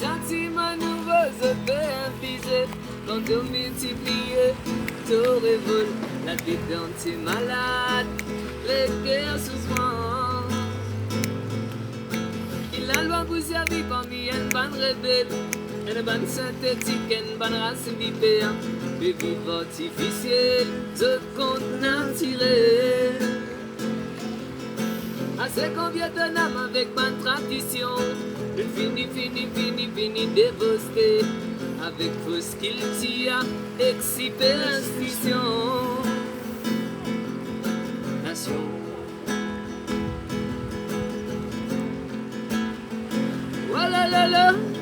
sentiments nouveaux se fait infiger. Quand on multiplie, tout révole. La vie d'un petit malade, les cœurs sous soin. Il a loi vous servir parmi une bonne rebelle, une bonne synthétique, une bonne race vipère. Des vivres artificiels, ce qu'on a tiré. Assez qu'on vient d'un âme avec bonne tradition. Une fini dévasté. Avec fausse qu'il tire, excitation. Nation. Voilà la la.